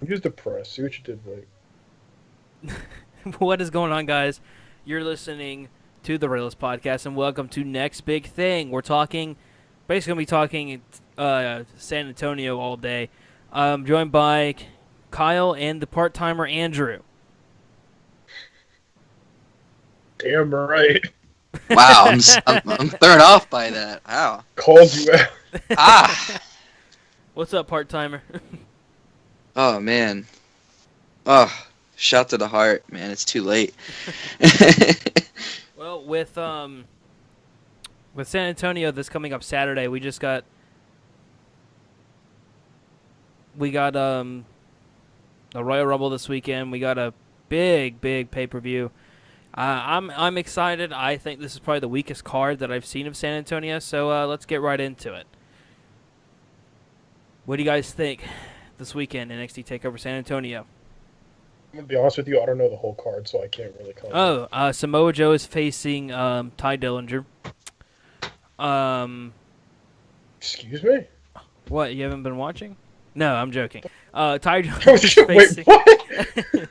I'm just depressed. See what you did, right? What is going on, guys? You're listening to the Realist Podcast, and welcome to Next Big Thing. We're talking, basically, gonna be talking San Antonio all day. I'm joined by Kyle and the part timer Andrew. Damn right. Wow, I'm thrown off by that. Wow. Called you out. Ah. What's up, part timer? Oh man. Oh, shot to the heart, man. It's too late. Well, with San Antonio this coming up Saturday, we got the Royal Rumble this weekend. We got a big pay per view. I'm excited. I think this is probably the weakest card that I've seen of San Antonio. So let's get right into it. What do you guys think this weekend NXT Takeover San Antonio? I'm gonna be honest with you. I don't know the whole card, so I can't really comment. Samoa Joe is facing Ty Dillinger. Um, Excuse me. what, you haven't been watching? No, I'm joking. Ty Oh Dillinger is shit! Wait, facing. what?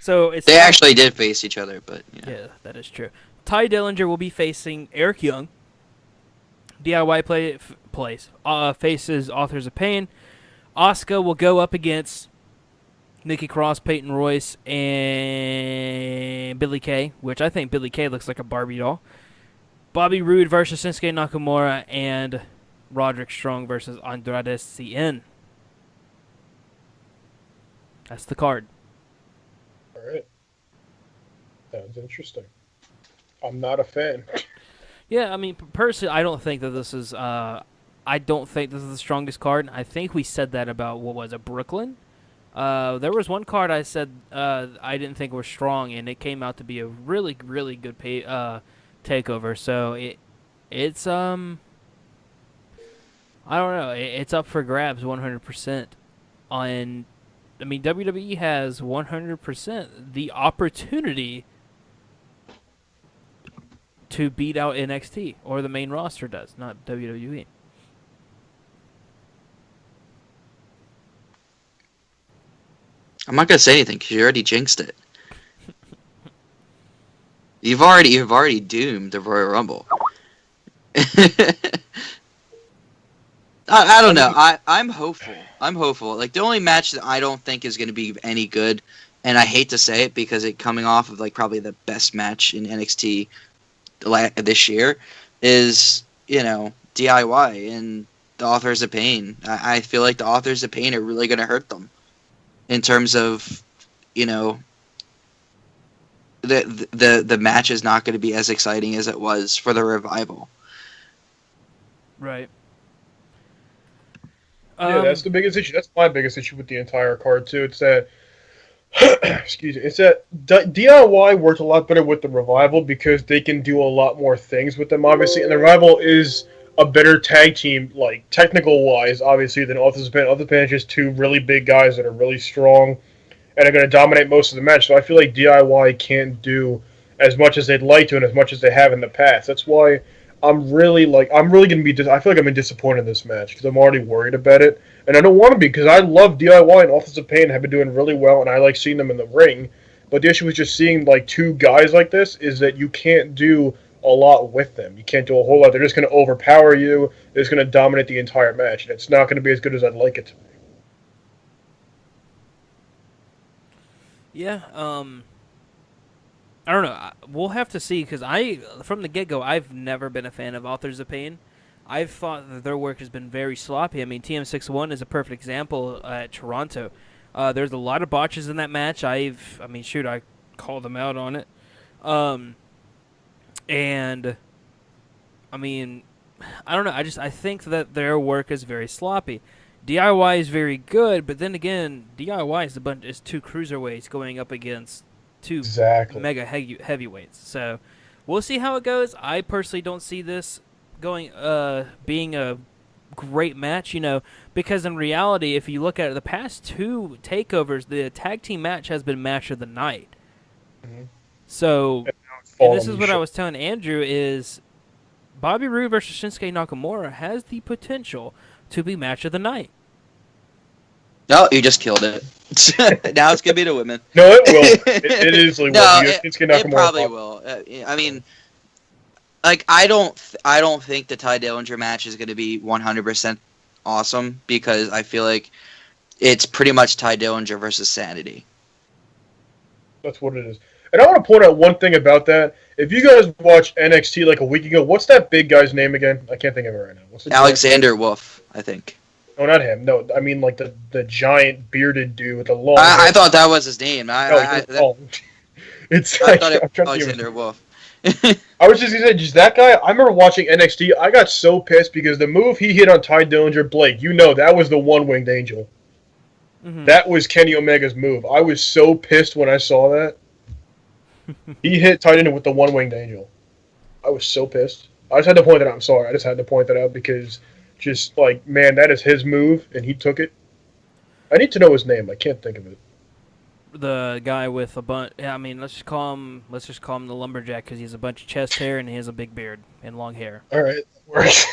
So it's They Ty. actually did face each other, but Yeah, that is true. Ty Dillinger will be facing Eric Young. Faces Authors of Pain. Asuka will go up against Nikki Cross, Peyton Royce, and Billy Kay, which I think Billy Kay looks like a Barbie doll. Bobby Roode versus Shinsuke Nakamura, and Roderick Strong versus Andrade Cien. That's the card. All right. Sounds interesting. I'm not a fan. Yeah, I mean, personally, I don't think that this is. I don't think this is the strongest card. I think we said that about what was it, Brooklyn. There was one card I said I didn't think was strong, and it came out to be a really good takeover. So it's I don't know. It's up for grabs 100%. On, I mean, WWE has 100% the opportunity to beat out NXT, or the main roster does, not WWE. I'm not gonna say anything because you already jinxed it. You've already doomed the Royal Rumble. I I don't know. mean, I'm hopeful. I'm hopeful. Like the only match that I don't think is going to be any good, and I hate to say it because it coming off of like probably the best match in NXT this year is DIY and the Authors of Pain. I feel like the Authors of Pain are really going to hurt them in terms of you know the match is not going to be as exciting as it was for the Revival. Right. yeah, that's Um. the biggest issue. That's my biggest issue with the entire card too. It's that excuse me. It's that DIY worked a lot better with the Revival because they can do a lot more things with them, obviously. And the Revival is a better tag team, like technical wise, obviously, than Authors of Pain. Authors of Pain is just two really big guys that are really strong and are going to dominate most of the match. So I feel like DIY can't do as much as they'd like to and as much as they have in the past. That's why I'm really going to be. I feel like I'm been disappointed in this match because I'm already worried about it, and I don't want to be because I love DIY and Authors of Pain have been doing really well, and I like seeing them in the ring. But the issue with just seeing like two guys like this is that you can't do a lot with them. You can't do a whole lot. They're just going to overpower you. They're just going to dominate the entire match, and it's not going to be as good as I'd like it to be. Yeah. I don't know. We'll have to see because from the get go, I've never been a fan of Authors of Pain. I've thought that their work has been very sloppy. I mean, TM61 is a perfect example at Toronto. There's a lot of botches in that match. I mean, shoot, I called them out on it. Um, and I mean, I don't know. I think that their work is very sloppy. DIY is very good, but then again, DIY is two cruiserweights going up against two Exactly. mega heavyweights. So we'll see how it goes. I personally don't see this going being a great match, because in reality, if you look at it, the past two takeovers, the tag team match has been match of the night. Mm-hmm. So, And and fall this on is the what I shit. was telling Andrew is Bobby Roode versus Shinsuke Nakamura has the potential to be match of the night. No, you just killed it. Now it's gonna be the women. No, it will. It easily will. No, Shinsuke Nakamura. it probably will. I mean, like I don't think the Ty Dillinger match is gonna be 100% awesome because I feel like it's pretty much Ty Dillinger versus Sanity. That's what it is. And I want to point out one thing about that. If you guys watched NXT like a week ago, what's that big guy's name again? I can't think of it right now. What's the Alexander Wolf, I think. No, not him. No, I mean like the giant bearded dude with the long. I thought that was his name. It's I thought it was Alexander Wolf. I was just gonna say, just that guy. I remember watching NXT. I got so pissed because the move he hit on Ty Dillinger, Blake. That was the one-winged angel. Mm-hmm. That was Kenny Omega's move. I was so pissed when I saw that. He hit Ty Dillinger with the one-winged angel. I was so pissed. I just had to point that out. I'm sorry. I just had to point that out because, just like, man, that is his move, and he took it. I need to know his name. I can't think of it. The guy with a bunch. Yeah, I mean, let's just call him the lumberjack because he has a bunch of chest hair and he has a big beard and long hair. All right, works.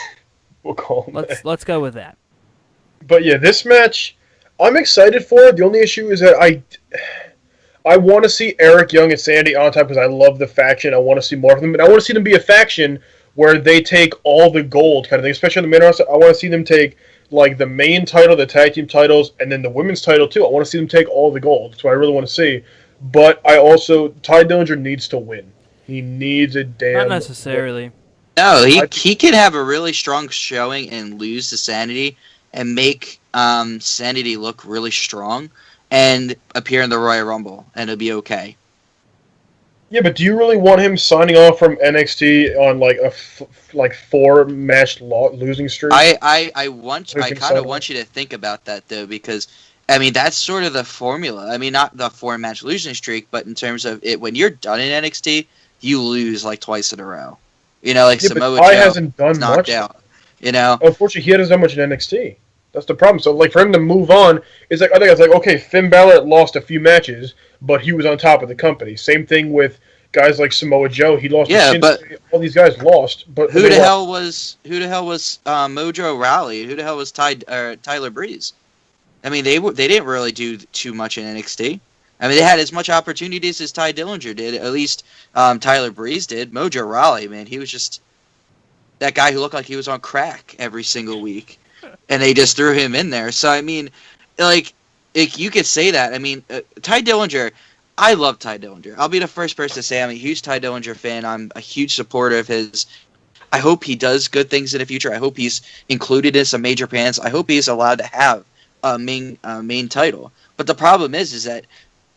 We'll call him. Let's go with that. But yeah, this match, I'm excited for it. The only issue is that I want to see Eric Young and Sandy on top because I love the faction. I want to see more of them, and I want to see them be a faction where they take all the gold kind of thing, especially on the main roster. I want to see them take like the main title, the tag team titles, and then the women's title too. I want to see them take all the gold. That's what I really want to see. But I also, Ty Dillinger needs to win. He needs a damn. Not necessarily. Win. No, he can have a really strong showing and lose to Sanity and make Sanity look really strong and appear in the Royal Rumble, and it'll be okay. Yeah, but do you really want him signing off from NXT on like a 4-match losing streak? I kind of want you to think about that though, because I mean that's sort of the formula. I mean, not the 4-match losing streak, but in terms of it, when you're done in NXT, you lose like twice in a row. Like Samoa Joe hasn't done much. Out, Unfortunately, he hasn't done much in NXT. That's the problem. So, like, for him to move on, it's like I think it's like, okay, Finn Balor lost a few matches, but he was on top of the company. Same thing with guys like Samoa Joe. He lost. Yeah, but all these guys lost. But who the hell was Mojo Rawley? Who the hell was Tyler Breeze? I mean, they didn't really do too much in NXT. I mean, they had as much opportunities as Ty Dillinger did. At least Tyler Breeze did. Mojo Rawley, man, he was just that guy who looked like he was on crack every single week. And they just threw him in there. So, I mean, like you could say that. I mean, Ty Dillinger, I love Ty Dillinger. I'll be the first person to say I'm a huge Ty Dillinger fan. I'm a huge supporter of his. I hope he does good things in the future. I hope he's included in some Major Japans. I hope he's allowed to have a main title. But the problem is that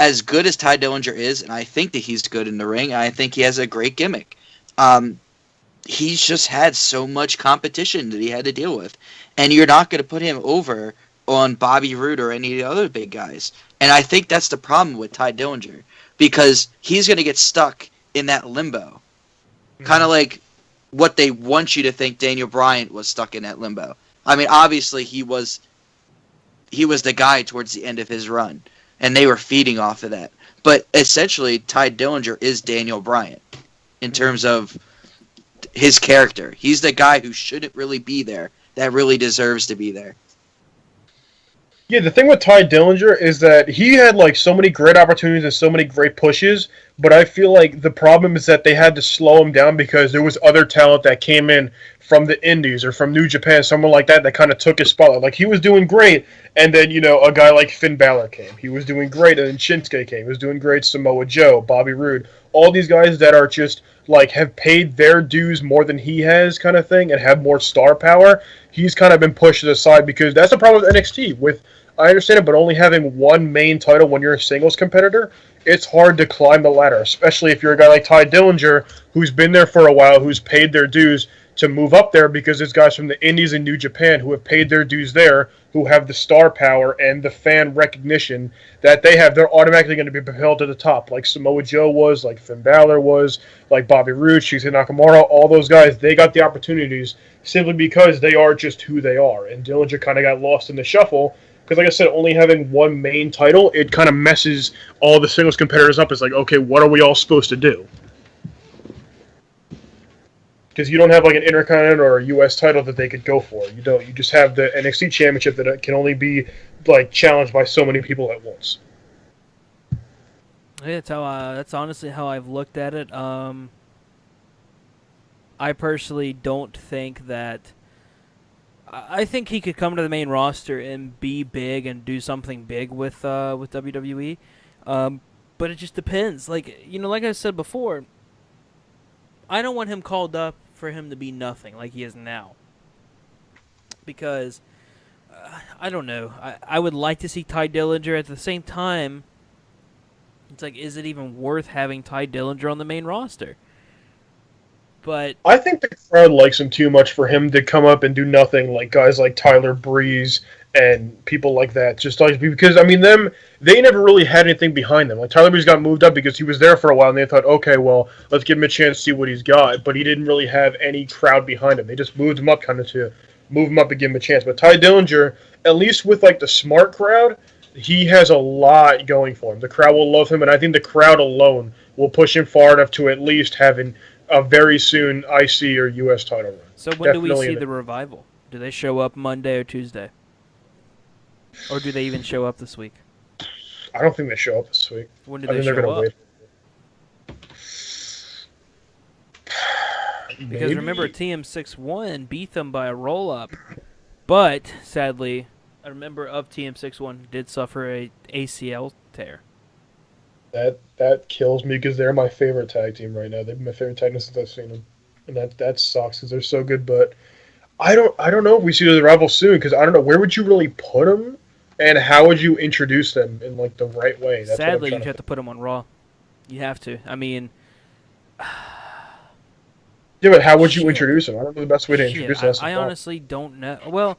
as good as Ty Dillinger is, and I think that he's good in the ring, I think he has a great gimmick. He's just had so much competition that he had to deal with. And you're not going to put him over on Bobby Roode or any of the other big guys. And I think that's the problem with Ty Dillinger, because he's going to get stuck in that limbo. Mm-hmm. Kind of like what they want you to think Daniel Bryan was stuck in that limbo. I mean, obviously he was the guy towards the end of his run, and they were feeding off of that. But essentially, Ty Dillinger is Daniel Bryan in terms of his character. He's the guy who shouldn't really be there, that really deserves to be there. Yeah, the thing with Ty Dillinger is that he had like so many great opportunities and so many great pushes, but I feel like the problem is that they had to slow him down because there was other talent that came in from the Indies or from New Japan, someone like that kind of took his spotlight. Like, he was doing great, and then, a guy like Finn Balor came. He was doing great, and then Shinsuke came. He was doing great, Samoa Joe, Bobby Roode. All these guys that are just, like, have paid their dues more than he has kind of thing and have more star power. He's kind of been pushed to the side because that's the problem with NXT. I understand it, but only having one main title when you're a singles competitor, it's hard to climb the ladder, especially if you're a guy like Ty Dillinger, who's been there for a while, who's paid their dues to move up there, because there's guys from the Indies and New Japan who have paid their dues there, who have the star power and the fan recognition that they have. They're automatically going to be propelled to the top, like Samoa Joe was, like Finn Balor was, like Bobby Roode, Shinsuke Nakamura, all those guys. They got the opportunities simply because they are just who they are, and Dillinger kind of got lost in the shuffle. Because, like I said, only having one main title, it kind of messes all the singles competitors up. It's like, okay, what are we all supposed to do? Because you don't have like an Intercontinental or a U.S. title that they could go for. You don't. You just have the NXT Championship that can only be like challenged by so many people at once. Yeah, that's honestly how I've looked at it. I personally don't think that. I think he could come to the main roster and be big and do something big with WWE. But it just depends. Like like I said before, I don't want him called up for him to be nothing like he is now. Because I don't know. I would like to see Ty Dillinger. At the same time, it's like, is it even worth having Ty Dillinger on the main roster? But I think the crowd likes him too much for him to come up and do nothing like guys like Tyler Breeze and people like that. Just like because I mean they never really had anything behind them. Like Tyler Breeze got moved up because he was there for a while and they thought, okay, well, let's give him a chance to see what he's got. But he didn't really have any crowd behind him. They just moved him up kind of to move him up and give him a chance. But Ty Dillinger, at least with like the smart crowd, he has a lot going for him. The crowd will love him, and I think the crowd alone will push him far enough to at least having a very soon IC or US title run. so when do we Definitely see the revival? Do they show up Monday or Tuesday? Or do they even show up this week? I don't think they show up this week. When do I they think they're show gonna up? wait. Because Maybe? remember, TM61 beat them by a roll-up. But, sadly, a member of TM61 did suffer a ACL tear. That kills me because they're my favorite tag team right now. They've been my favorite tag team since I've seen them, and that sucks because they're so good. But I don't know if we see the rival soon because I don't know where would you really put them, and how would you introduce them in like the right way? That's Sadly, what I'm you'd have to put them on Raw. You have to. I mean, yeah, but how would you shit. introduce them? I don't know the best way to Shit, introduce them. That's the I problem. honestly don't know. Well,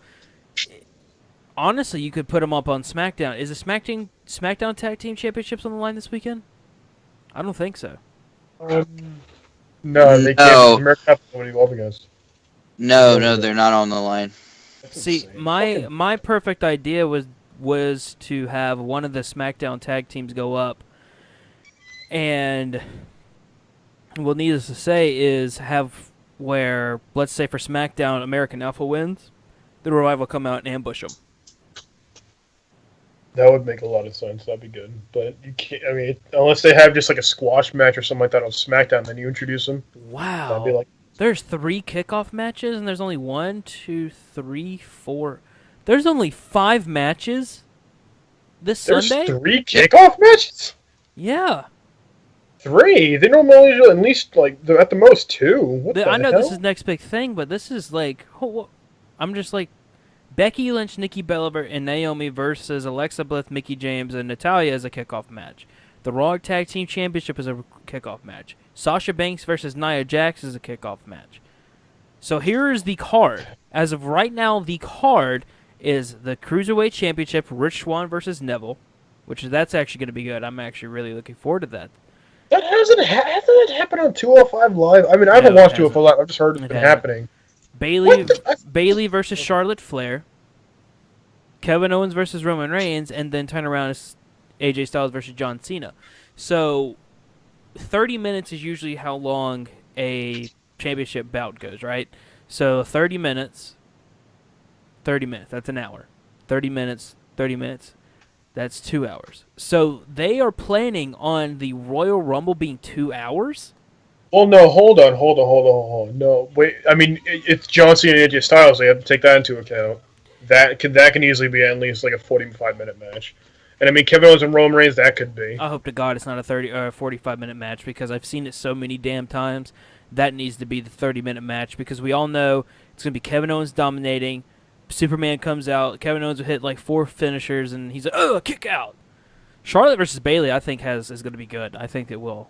honestly, you could put them up on SmackDown. Is the SmackDown Tag Team Championships on the line this weekend? I don't think so. No, they can't. American have nobody to go up against. No, they're not on the line. That's See, insane. my perfect idea was to have one of the SmackDown tag teams go up, and well, needless to say, is have where, let's say for SmackDown, American Alpha wins, the Revival come out and ambush them. That would make a lot of sense. That'd be good. But you can't. I mean, unless they have just like a squash match or something like that on SmackDown, then you introduce them. Wow. That'd be like There's 3 kickoff matches, and there's only 1, 2, 3, 4. There's only 5 matches this there's Sunday? 3 kickoff matches. Yeah. 3. They normally do at least like at the most 2. What the I know hell? this is next big thing, but this is like, I'm just like, Becky Lynch, Nikki Bella, and Naomi versus Alexa Bliss, Mickie James, and Natalya is a kickoff match. The Raw Tag Team Championship is a kickoff match. Sasha Banks versus Nia Jax is a kickoff match. So here is the card. As of right now, the card is the Cruiserweight Championship, Rich Swann versus Neville, that's actually going to be good. I'm actually really looking forward to that. That hasn't that happened on 205 Live. I mean, I haven't No, it watched 205 Live. I've just heard it's It been hasn't. happening. Bailey versus Charlotte Flair, Kevin Owens versus Roman Reigns, and then turn around as AJ Styles versus John Cena. So 30 minutes is usually how long a championship bout goes, right? So 30 minutes, that's an hour. 30 minutes, that's 2 hours. So they are planning on the Royal Rumble being 2 hours? Well, no, hold on. No, wait. I mean, it's John Cena and AJ Styles. They have to take that into account. That can easily be at least like a 45-minute match. And I mean, Kevin Owens and Roman Reigns, that could be. I hope to God it's not a 30 or 45-minute match because I've seen it so many damn times. That needs to be the 30-minute match because we all know it's going to be Kevin Owens dominating. Superman comes out. Kevin Owens will hit like 4 finishers, and he's like, oh, kick out. Charlotte versus Bailey, I think, is going to be good. I think it will.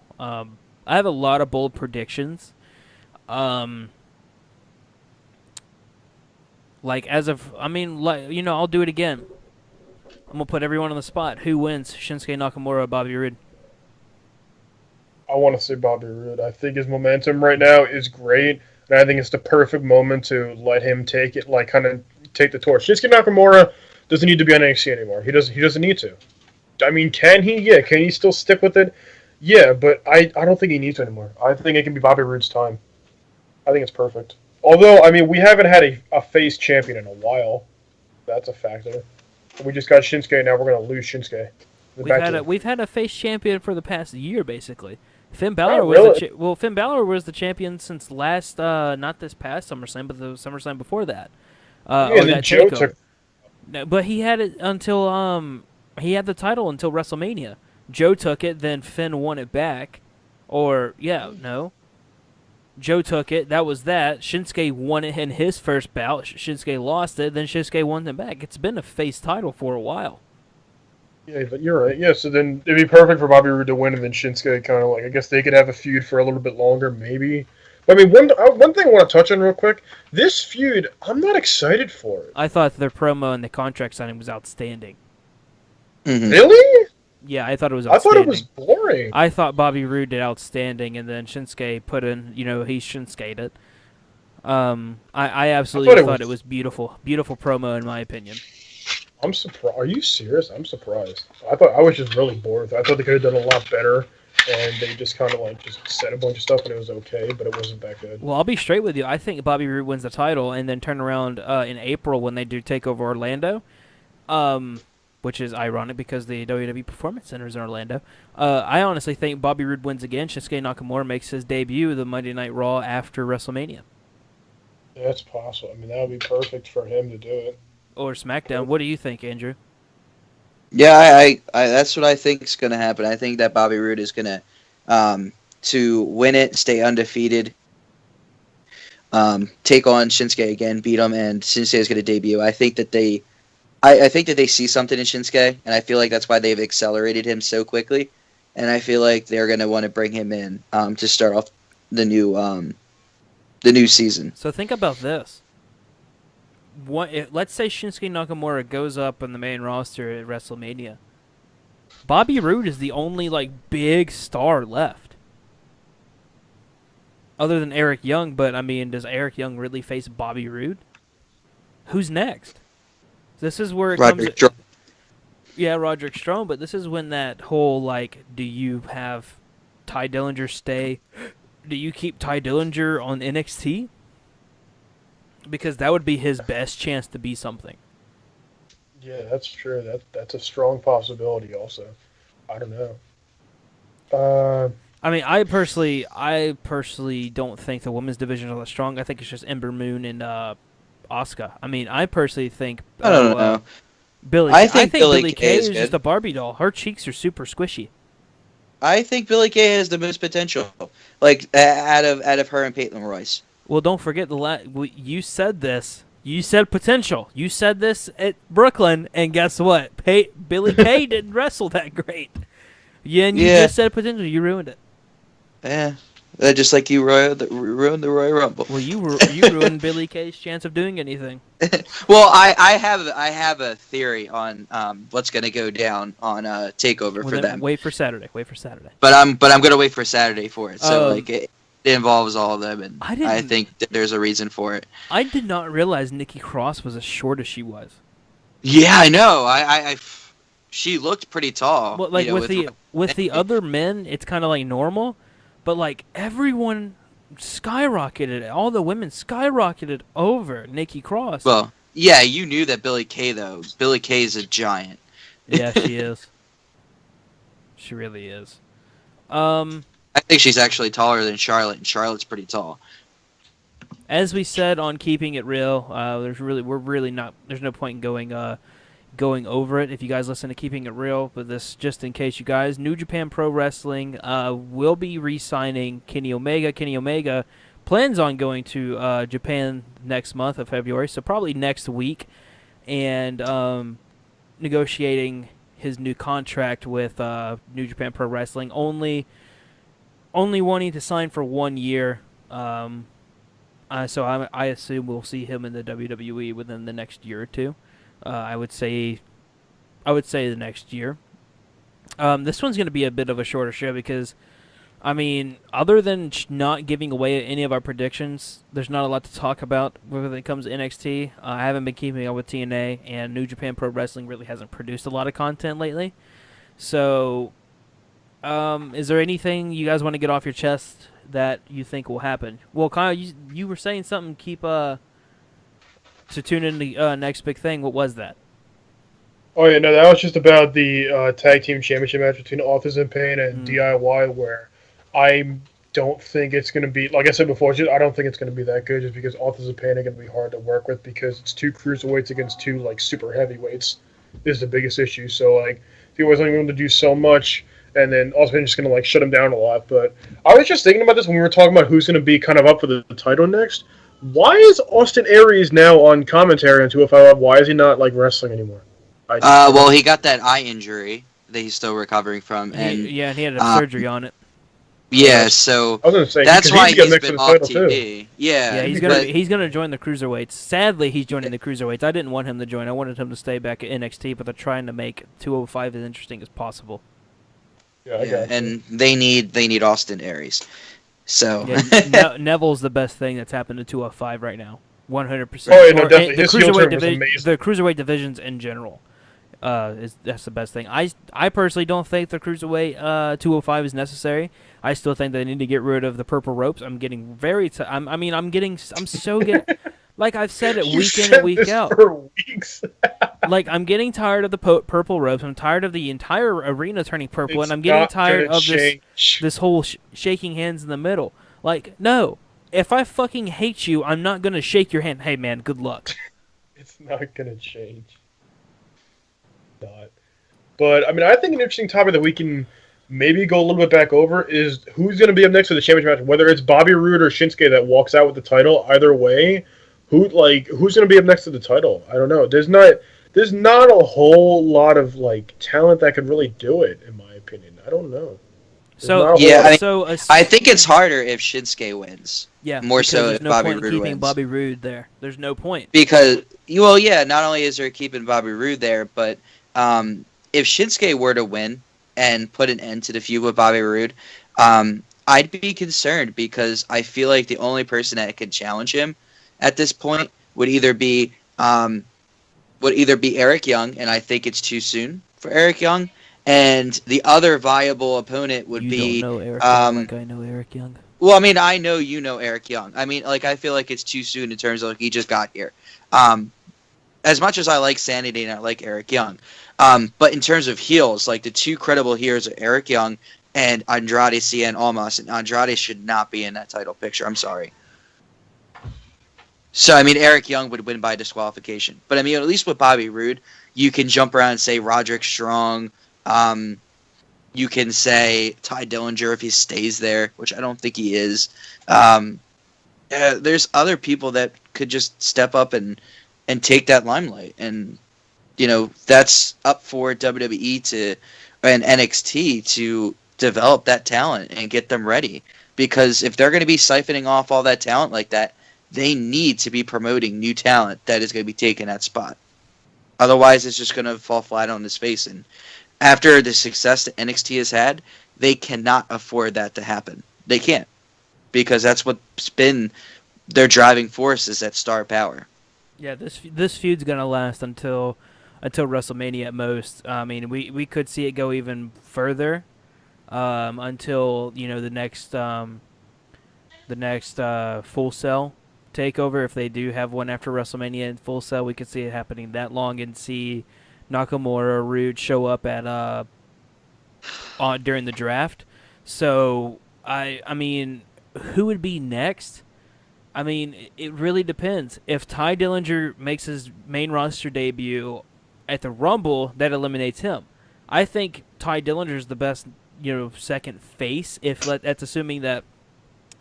I have a lot of bold predictions. I'll do it again. I'm going to put everyone on the spot. Who wins? Shinsuke Nakamura or Bobby Roode? I want to say Bobby Roode. I think his momentum right now is great, and I think it's the perfect moment to let him take it, like kind of take the torch. Shinsuke Nakamura doesn't need to be on NXT anymore. He doesn't need to. I mean, can he? Yeah. Can he still stick with it? Yeah, but I don't think he needs to anymore. I think it can be Bobby Roode's time. I think it's perfect. Although, I mean, we haven't had a face champion in a while. That's a factor. We just got Shinsuke, now we're gonna lose Shinsuke. We've had a face champion for the past year, basically. Finn Oh, Balor really? Finn Balor was the champion since last not this past SummerSlam, but the SummerSlam before that. Yeah, and then That Joe takeover. took. No, but he had it until he had the title until WrestleMania. Joe took it, then Finn won it back. Or no. Joe took it. That was that. Shinsuke won it in his first bout. Shinsuke lost it. Then Shinsuke won it back. It's been a face title for a while. Yeah, but you're right. Yeah, so then it'd be perfect for Bobby Roode to win, and then Shinsuke kind of like I guess they could have a feud for a little bit longer, maybe. But I mean, one thing I want to touch on real quick. This feud, I'm not excited for it. I thought their promo and the contract signing was outstanding. Mhm. Really? Yeah, I thought it was I thought outstanding. it was boring. I thought Bobby Roode did outstanding, and then Shinsuke put in, he Shinsuke'd it. I absolutely thought it was beautiful. Beautiful promo, in my opinion. I'm surprised. Are you serious? I'm surprised. I was just really bored with it. I thought they could have done a lot better, and they just kind of like just said a bunch of stuff, and it was okay, but it wasn't that good. Well, I'll be straight with you. I think Bobby Roode wins the title, and then turn around in April when they do Takeover Orlando, which is ironic because the WWE Performance Center is in Orlando. I honestly think Bobby Roode wins again. Shinsuke Nakamura makes his debut the Monday Night Raw after WrestleMania. Yeah, it's possible. I mean, that would be perfect for him to do it. Or SmackDown. What do you think, Andrew? Yeah, I that's what I think is going to happen. I think that Bobby Roode is going to win it, stay undefeated, take on Shinsuke again, beat him, and Shinsuke is going to debut. I think that I think that they see something in Shinsuke, and I feel like that's why they've accelerated him so quickly. And I feel like they're going to want to bring him in to start off the new season. So think about this. Let's say Shinsuke Nakamura goes up on the main roster at WrestleMania. Bobby Roode is the only big star left, other than Eric Young. But I mean, does Eric Young really face Bobby Roode? Who's next? This is where it Roderick comes. Yeah, Roderick Strong. But this is when that whole do you have Ty Dillinger stay? Do you keep Ty Dillinger on NXT? Because that would be his best chance to be something. Yeah, that's true. That's a strong possibility. Also, I don't know. I mean, I personally don't think the women's division is that strong. I think it's just Ember Moon and Asuka. I mean, I personally think I don't know. Billy. I think Billy Kay is good. just a Barbie doll. Her cheeks are super squishy. I think Billy Kay has the most potential, out of her and Peyton Royce. Well, don't forget you said this. You said potential. You said this at Brooklyn, and guess what? Billy Kay didn't wrestle that great. Yeah, and you just said potential. You ruined it. Yeah, just like you ruined the Royal Rumble. Well, you ruined Billy Kay's chance of doing anything. Well, I have a theory on what's going to go down on Takeover for them. Wait for Saturday. But I'm going to wait for Saturday for it. So it involves all of them, and I think that there's a reason for it. I did not realize Nikki Cross was as short as she was. Yeah, I know. She looked pretty tall. Well, with the other men, it's kind of normal, but everyone skyrocketed. All the women skyrocketed over Nikki Cross. Well, yeah, you knew that Billy Kay though. Billy Kay is a giant. Yeah, she is. She really is. I think she's actually taller than Charlotte, and Charlotte's pretty tall. As we said on Keeping It Real, there's no point in going over it if you guys listen to Keeping It Real. But this, just in case you guys, New Japan Pro Wrestling will be re-signing Kenny Omega. Kenny Omega plans on going to Japan next month of February, so probably next week, and negotiating his new contract with New Japan Pro Wrestling. Only wanting to sign for 1 year. So I assume we'll see him in the WWE within the next year or two. I would say the next year. This one's going to be a bit of a shorter show because, I mean, other than not giving away any of our predictions, there's not a lot to talk about when it comes to NXT. I haven't been keeping up with TNA, and New Japan Pro Wrestling really hasn't produced a lot of content lately. So, is there anything you guys want to get off your chest that you think will happen? Well, Kyle, you were saying something. To tune in the next big thing. What was that? Oh yeah, no, that was just about the tag team championship match between Authors in Pain and Mm. DIY, where I don't think it's going to be, like I said before, I don't think it's going to be that good, just because Authors in Pain are going to be hard to work with because it's two cruiserweights against two like super heavyweights is the biggest issue. So like, if he wasn't able to do so much, and then also just going to like shut him down a lot. But I was just thinking about this when we were talking about who's going to be kind of up for the title next. Why is Austin Aries now on commentary on 205 Live? Why is he not like wrestling anymore? I Well, don't. he got that eye injury that he's still recovering from, and And he had to have um, surgery on it. yeah, so I was gonna say that's because he why could get he's mixed been for the off title too. TV. Yeah, Yeah, He'd be but he's gonna join the cruiserweights. Sadly, he's joining the cruiserweights. I didn't want him to join. I wanted him to stay back at NXT, but they're trying to make 205 as interesting as possible. Yeah, I yeah, got you. and they need Austin Aries. So Yeah, Neville's the best thing that's happened to 205 right now. 100%. Oh yeah, no, Or definitely. the His heel cruiserweight turn was amazing. the cruiserweight divisions in general. That's the best thing. I personally don't think the cruiserweight 205 is necessary. I still think they need to get rid of the purple ropes. I'm getting I'm so get like I've said it You week in said and week this out. for weeks. Like I'm getting tired of the purple ropes. I'm tired of the entire arena turning purple, It's and I'm getting not tired gonna of change. this whole shaking hands in the middle. Like no, if I fucking hate you, I'm not gonna shake your hand. Hey man, good luck. It's not gonna change. Not. But I mean, I think an interesting topic that we can maybe go a little bit back over is who's gonna be up next for the championship match. Whether it's Bobby Roode or Shinsuke that walks out with the title, either way, who's gonna be up next to the title? I don't know. There's not a whole lot of like talent that could really do it, in my opinion. I don't know. There's So not a whole yeah, lot. I mean, so I think it's harder if Shinsuke wins. yeah, More because so there's if no Bobby point in Roode keeping wins. Bobby Roode there. There's no point. Because well, yeah, not only is there keeping Bobby Roode there, but if Shinsuke were to win and put an end to the feud with Bobby Roode, I'd be concerned because I feel like the only person that could challenge him at this point would either be Eric Young, and I think it's too soon for Eric Young. And the other viable opponent would You be don't know Eric Young like I know Eric Young. well, I mean, I know you know Eric Young. I mean, like, I feel like it's too soon in terms of like, he just got here. Um, as much as I like Sanity and I like Eric Young, but in terms of heels, like the two credible heels are Eric Young and Andrade Cien Almas, and Andrade should not be in that title picture. I'm sorry. So I mean, Eric Young would win by disqualification, but I mean, at least with Bobby Roode, you can jump around and say Roderick Strong. You can say Ty Dillinger if he stays there, which I don't think he is. There's other people that could just step up and take that limelight, and that's up for WWE and NXT to develop that talent and get them ready. Because if they're going to be siphoning off all that talent like that, they need to be promoting new talent that is going to be taking that spot. Otherwise, it's just going to fall flat on its face. And after the success that NXT has had, they cannot afford that to happen. They can't, because that's what's been their driving force, is that star power. Yeah, this feud's gonna last until WrestleMania at most. I mean, we could see it go even further until the next Full Sail takeover. If they do have one after WrestleMania and Full Sail, we could see it happening that long and see Nakamura or Rude show up at during the draft. So I mean, who would be next? I mean, it really depends. If Ty Dillinger makes his main roster debut at the Rumble, that eliminates him. I think Ty Dillinger is the best, second face. If that's assuming that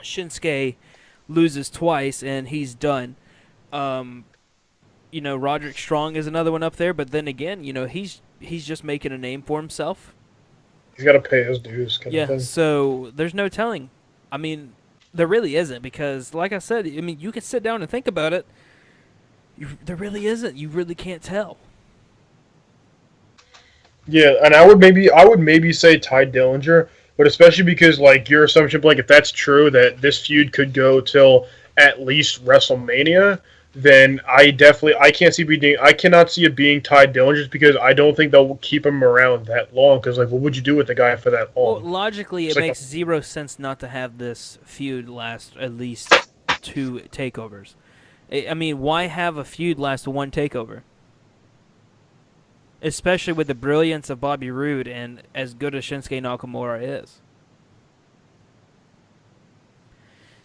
Shinsuke loses twice and he's done. Roderick Strong is another one up there, but then again, he's just making a name for himself. He's got to pay his dues. Kind of thing. So there's no telling. I mean, there really isn't, because, like I said, I mean, you can sit down and think about it. There really isn't. You really can't tell. Yeah, and I would maybe say Ty Dillinger, but especially because like your assumption, Blake, if that's true that this feud could go till at least WrestleMania, then I cannot see it being Ty Dillinger, just because I don't think they'll keep him around that long. Because like, what would you do with the guy for that long? Well, logically, it like makes zero sense not to have this feud last at least 2 takeovers. I mean, why have a feud last 1 takeover? especially with the brilliance of Bobby Roode and as good as Shinsuke Nakamura is.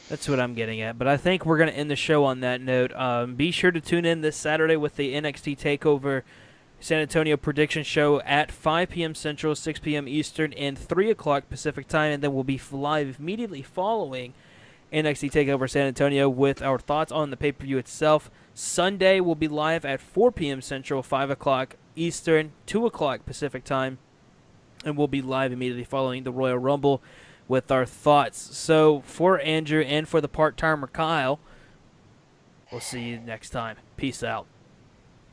That's what I'm getting at. But I think we're going to end the show on that note. Be sure to tune in this Saturday with the NXT TakeOver San Antonio prediction show at 5 p.m. Central, 6 p.m. Eastern, and 3 o'clock Pacific time. And then we'll be live immediately following NXT TakeOver San Antonio with our thoughts on the pay-per-view itself. Sunday will be live at 4 p.m. Central, 5 o'clock Eastern, 2 o'clock Pacific time. And we'll be live immediately following the Royal Rumble with our thoughts. So for Andrew and for the part-timer Kyle, we'll see you next time. Peace out.